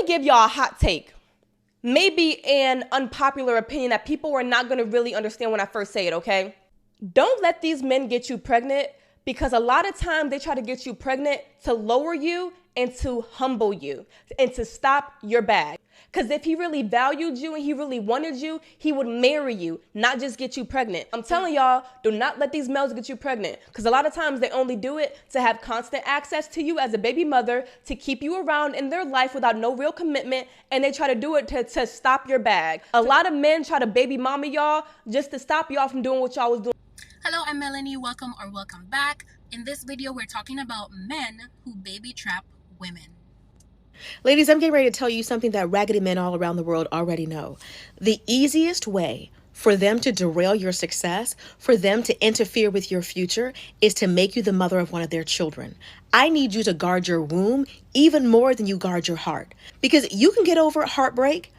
give y'all a hot take. Maybe an unpopular opinion that people are not going to really understand when I first say it, okay? Don't let these men get you pregnant, because a lot of times they try to get you pregnant to lower you and to humble you and to stop your bag. Because if he really valued you and he really wanted you, he would marry you, not just get you pregnant. I'm telling y'all, do not let these males get you pregnant, because a lot of times they only do it to have constant access to you as a baby mother, to keep you around in their life without no real commitment, and they try to do it to stop your bag. A lot of men try to baby mama y'all just to stop y'all from doing what y'all was doing. Hello, I'm Melanie. Welcome or welcome back. In this video, we're talking about men who baby trap women. Ladies, I'm getting ready to tell you something that raggedy men all around the world already know. The easiest way for them to derail your success, for them to interfere with your future, is to make you the mother of one of their children. I need you to guard your womb even more than you guard your heart, because you can get over heartbreak,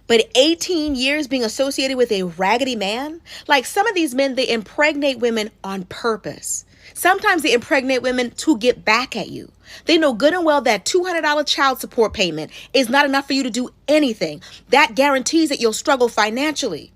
but 18 years being associated with a raggedy man, like some of these men, they impregnate women on purpose. Sometimes they impregnate women to get back at you. They know good and well that $200 child support payment is not enough for you to do anything. That guarantees that you'll struggle financially.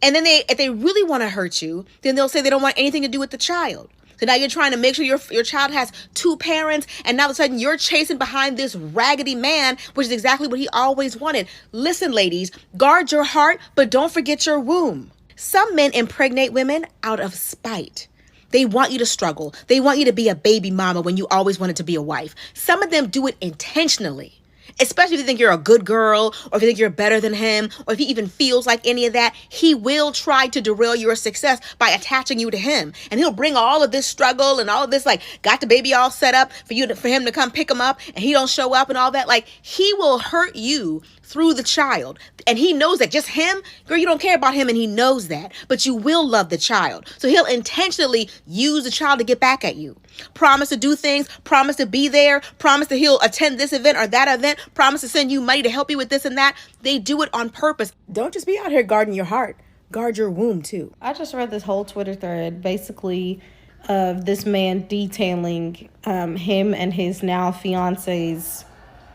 And then if they really want to hurt you, then they'll say they don't want anything to do with the child. So now you're trying to make sure your child has two parents, and now all of a sudden you're chasing behind this raggedy man, which is exactly what he always wanted. Listen, ladies, guard your heart, but don't forget your womb. Some men impregnate women out of spite. They want you to struggle. They want you to be a baby mama when you always wanted to be a wife. Some of them do it intentionally. Especially if you think you're a good girl, or if you think you're better than him, or if he even feels like any of that, he will try to derail your success by attaching you to him. And he'll bring all of this struggle and all of this, like, got the baby all set up for him to come pick him up, and he don't show up and all that. Like, he will hurt you through the child. And he knows that. Just him, girl, you don't care about him, and he knows that. But you will love the child. So he'll intentionally use the child to get back at you. Promise to do things, promise to be there, promise that he'll attend this event or that event, promise to send you money to help you with this and that. They do it on purpose. Don't just be out here guarding your heart. Guard your womb, too. I just read this whole Twitter thread, basically, of this man detailing him and his now fiance's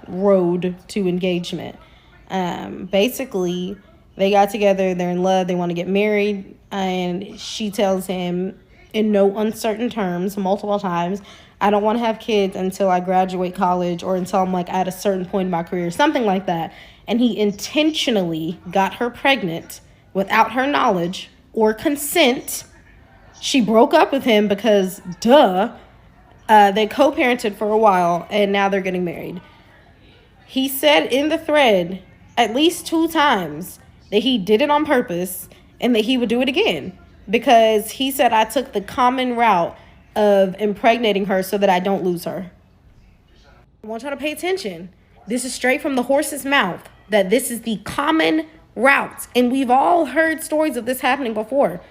road to engagement. Basically, they got together, they're in love, they want to get married, and she tells him in no uncertain terms, multiple times, I don't want to have kids until I graduate college, or until I'm like at a certain point in my career, something like that. And he intentionally got her pregnant without her knowledge or consent. She broke up with him because, they co-parented for a while, and now they're getting married. He said in the thread at least 2 times that he did it on purpose and that he would do it again, because he said, I took the common route of impregnating her so that I don't lose her. I want y'all to pay attention. This is straight from the horse's mouth, that this is the common route. And we've all heard stories of this happening before,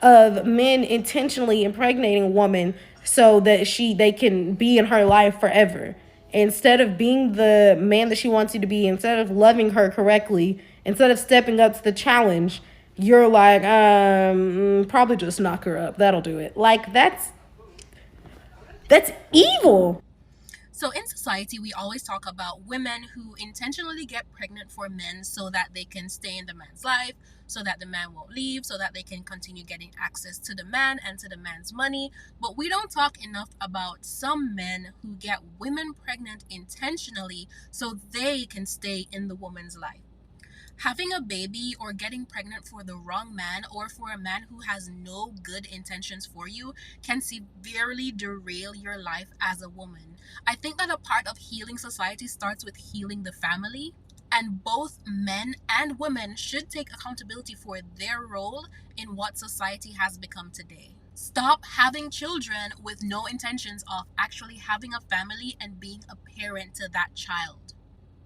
of men intentionally impregnating a woman so that they can be in her life forever. Instead of being the man that she wants you to be, instead of loving her correctly, instead of stepping up to the challenge, you're like, probably just knock her up. That'll do it. Like, that's evil. So in society, we always talk about women who intentionally get pregnant for men so that they can stay in the man's life, so that the man won't leave, so that they can continue getting access to the man and to the man's money. But we don't talk enough about some men who get women pregnant intentionally so they can stay in the woman's life. Having a baby or getting pregnant for the wrong man, or for a man who has no good intentions for you, can severely derail your life as a woman. I think that a part of healing society starts with healing the family, and both men and women should take accountability for their role in what society has become today. Stop having children with no intentions of actually having a family and being a parent to that child.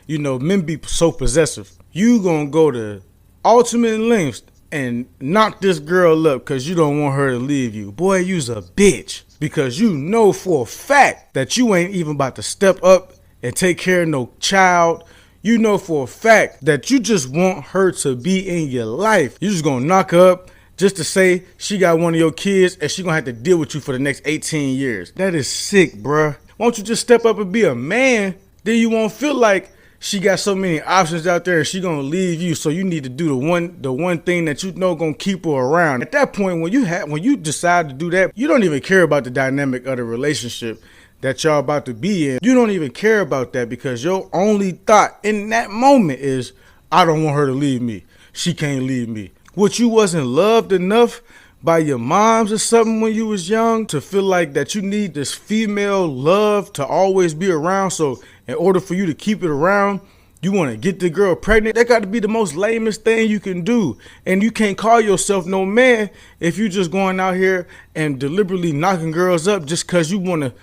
You know, men be so possessive. You gonna go to ultimate lengths and knock this girl up because you don't want her to leave you. Boy, you's a bitch. Because you know for a fact that you ain't even about to step up and take care of no child. You know for a fact that you just want her to be in your life. You just gonna knock her up just to say she got one of your kids and she gonna have to deal with you for the next 18 years. That is sick, bruh. Won't you just step up and be a man? Then you won't feel like she got so many options out there and she gonna leave you, so you need to do the one thing that you know gonna keep her around. At that point, when you decide to do that, you don't even care about the dynamic of the relationship that y'all about to be in. You don't even care about that, because your only thought in that moment is, I don't want her to leave me. She can't leave me. What, you wasn't loved enough by your moms or something when you was young to feel like that you need this female love to always be around, so in order for you to keep it around, you want to get the girl pregnant? That got to be the most lamest thing you can do. And you can't call yourself no man if you just going out here and deliberately knocking girls up just because you want to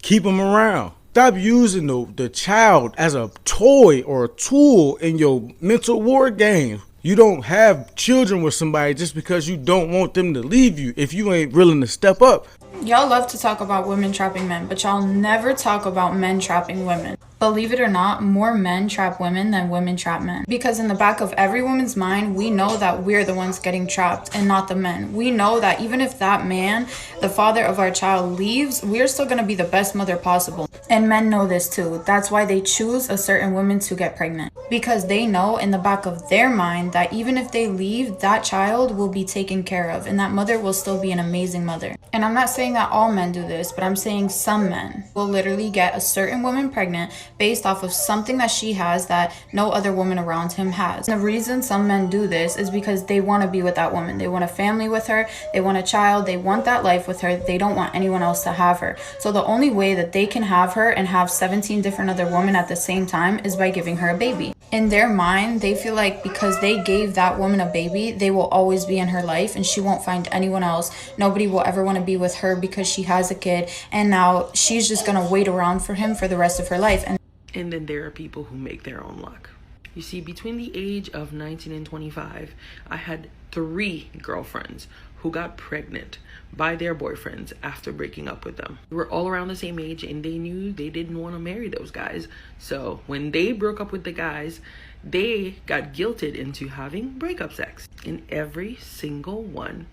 keep them around. Stop using the child as a toy or a tool in your mental war game. You don't have children with somebody just because you don't want them to leave you if you ain't willing to step up. Y'all love to talk about women trapping men, but y'all never talk about men trapping women. Believe it or not, more men trap women than women trap men. Because in the back of every woman's mind, we know that we're the ones getting trapped and not the men. We know that even if that man, the father of our child, leaves, we're still going to be the best mother possible. And men know this too. That's why they choose a certain woman to get pregnant. Because they know in the back of their mind that even if they leave, that child will be taken care of and that mother will still be an amazing mother. And I'm not saying that all men do this, but I'm saying some men will literally get a certain woman pregnant based off of something that she has that no other woman around him has. And the reason some men do this is because they want to be with that woman. They want a family with her. They want a child. They want that life with her. They don't want anyone else to have her. So the only way that they can have her and have 17 different other women at the same time is by giving her a baby. In their mind, they feel like because they gave that woman a baby, they will always be in her life and she won't find anyone else. Nobody will ever want to be with her because she has a kid, and now she's just going to wait around for him for the rest of her life. And then there are people who make their own luck. You see, between the age of 19 and 25, I had 3 girlfriends who got pregnant by their boyfriends after breaking up with them. We were all around the same age and they knew they didn't want to marry those guys. So when they broke up with the guys, they got guilted into having breakup sex. And every single one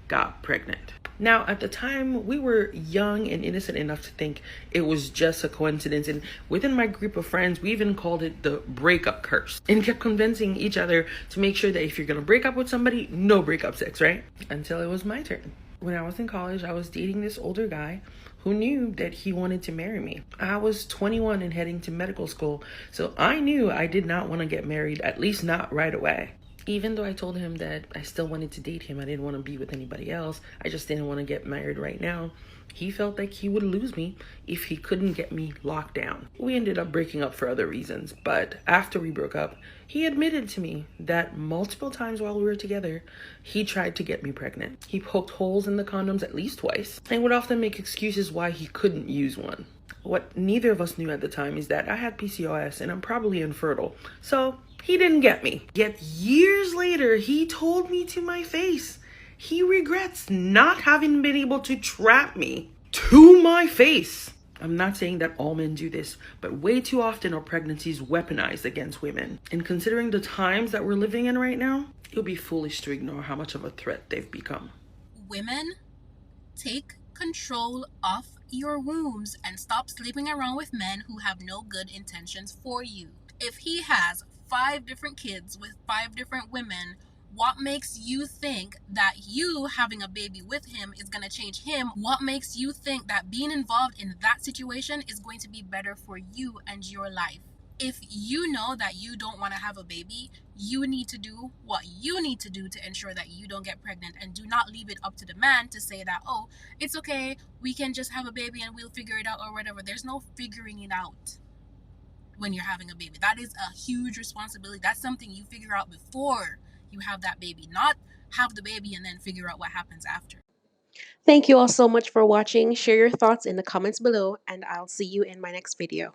got pregnant. Now, at the time, we were young and innocent enough to think it was just a coincidence. And within my group of friends, we even called it the breakup curse and kept convincing each other to make sure that if you're going to break up with somebody, no breakup sex, right? Until it was my turn. When I was in college, I was dating this older guy who knew that he wanted to marry me. I was 21 and heading to medical school, so I knew I did not want to get married, at least not right away. Even though I told him that I still wanted to date him, I didn't want to be with anybody else, I just didn't want to get married right now, he felt like he would lose me if he couldn't get me locked down. We ended up breaking up for other reasons, but after we broke up, he admitted to me that multiple times while we were together, he tried to get me pregnant. He poked holes in the condoms at least twice and would often make excuses why he couldn't use one. What neither of us knew at the time is that I had PCOS and I'm probably infertile, so he didn't get me. Yet years later, he told me to my face he regrets not having been able to trap me to my face. I'm not saying that all men do this, but way too often are pregnancies weaponized against women. And considering the times that we're living in right now, it would be foolish to ignore how much of a threat they've become. Women, take control of your wombs and stop sleeping around with men who have no good intentions for you. If he has 5 different kids with 5 different women, what makes you think that you having a baby with him is going to change him? What makes you think that being involved in that situation is going to be better for you and your life? If you know that you don't want to have a baby, you need to do what you need to do to ensure that you don't get pregnant, and do not leave it up to the man to say that, oh, it's okay, we can just have a baby and we'll figure it out or whatever. There's no figuring it out when you're having a baby. That is a huge responsibility. That's something you figure out before you have that baby, not have the baby and then figure out what happens after. Thank you all so much for watching. Share your thoughts in the comments below, and I'll see you in my next video.